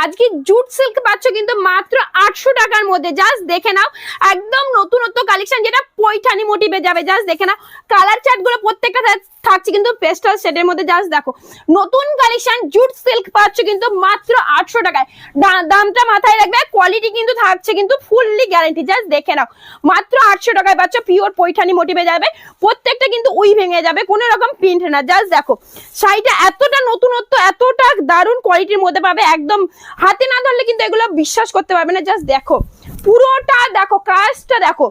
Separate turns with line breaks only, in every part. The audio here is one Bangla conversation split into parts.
আজকে জুট সিল্ক পাচ্ছ কিন্তু মাত্র 800 টাকার মধ্যে। জাস্ট দেখে নাও, একদম নতুনত্ব কালেকশন, যেটা পৈঠানি মোটিভে যাবে। জাস্ট দেখে নাও, কালার চার্ট গুলো প্রত্যেকটা থাকছে কিন্তু পেস্টাল সেটের মধ্যে। জাস্ট দেখো, নতুন কালেকশন জুট সিল্ক পাচ্ছ কিন্তু মাত্র 800 টাকায়। দামটা মাথায় রাখবে, কোয়ালিটি কিন্তু থাকছে কিন্তু ফুললি গ্যারান্টি। জাস্ট দেখে নাও, মাত্র 800 টাকায় পাচ্ছ, পিওর পৈঠানি মোটিভে যাবে। প্রত্যেকটা কিন্তু উই ভেঙে যাবে, কোনো রকম প্রিন্ট না। জাস্ট দেখো, শাড়িটা এতটা নতুনত্ব, এতটা দারুণ কোয়ালিটির মধ্যে পাবে, একদম হাতে না ধরলে কিন্তু এগুলো বিশ্বাস করতে পারবে না। জাস্ট দেখো, পুরোটা দেখো, কাজটা দেখো,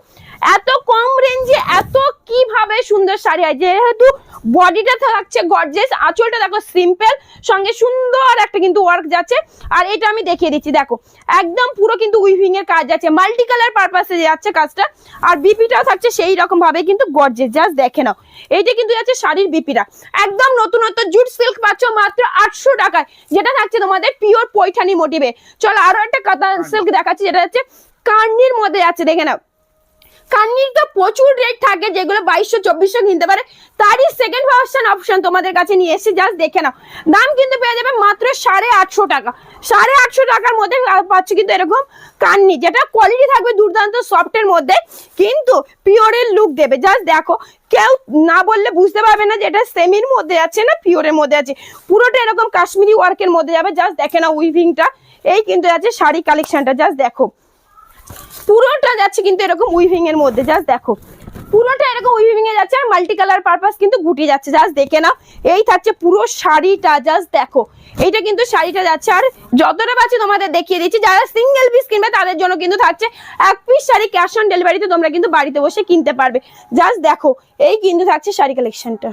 এত কম রেঞ্জে এত কিভাবে সুন্দর শাড়ি হয়। যেহেতু বডিটা থাকছে গর্জিয়াস, আঁচলটা দেখো সিম্পল, সঙ্গে সুন্দর একটা কিন্তু ওয়ার্ক যাচ্ছে। আর এটা আমি দেখিয়ে দিচ্ছি, দেখো একদম পুরো কিন্তু উইভিং এর কাজ যাচ্ছে, মাল্টি কালার পারপাসে যাচ্ছে কাজটা। আর বিপিটাও থাকছে সেই রকম ভাবে কিন্তু গর্জিয়াস। জাস্ট দেখে নাও, এইটা কিন্তু যাচ্ছে শাড়ির বিপিটা, একদম নতুনত্ব জুট সিল্ক পাচ্ছ মাত্র 800 টাকায়, যেটা থাকছে তোমাদের পিওর পৈঠানি মোটিভে। চলো আরো একটা কাতান সিল্ক দেখাচ্ছি, যেটা হচ্ছে কার্নির মধ্যে যাচ্ছে। দেখে নাও, কার্নির তো প্রচুর রেট থাকে, যেগুলো 2200-2400 কিনতে পারে, তারই সেকেন্ড ভার্সন অপশন তোমাদের কাছে নিয়ে এসে। জাস্ট দেখে নাও, দাম কিন্তু পেয়ে যাবে মাত্র 850 টাকা। 850 টাকার মধ্যে পাচ্ছ কিন্তু এরকম কার্নি, যেটা কোয়ালিটি থাকবে দুর্দান্ত সফটের মধ্যে, কিন্তু পিওরের লুক দেবে। জাস্ট দেখো, কেউ না বললে বুঝতে পারবে না যে এটা সেমির মধ্যে আছে না পিওরের মধ্যে আছে। পুরোটা এরকম কাশ্মীরি ওয়ার্কের মধ্যে যাবে। জাস্ট দেখে নাও উইভিংটা, এই কিন্তু আছে শাড়ি কালেকশনটা। জাস্ট দেখো, পুরোটা যাচ্ছে কিন্তু এরকম উইভিং এর মধ্যে। জাস্ট দেখো, পুরোটা এরকম উইভিং এ যাচ্ছে, আর মাল্টি কালার পারপাস কিন্তু গুটি যাচ্ছে। জাস্ট দেখে নাও, এই থাকছে পুরো শাড়িটা। জাস্ট দেখো, এইটা কিন্তু শাড়িটা যাচ্ছে। আর যতটা পাচ্ছি তোমাদের দেখিয়ে দিচ্ছি, যারা সিঙ্গেল পিস কিনবে তাদের জন্য কিন্তু থাকছে এক পিস শাড়ি ক্যাশ অন ডেলিভারিতে তোমরা কিন্তু বাড়িতে বসে কিনতে পারবে। জাস্ট দেখো, এই কিন্তু থাকছে শাড়ি কালেকশনটা।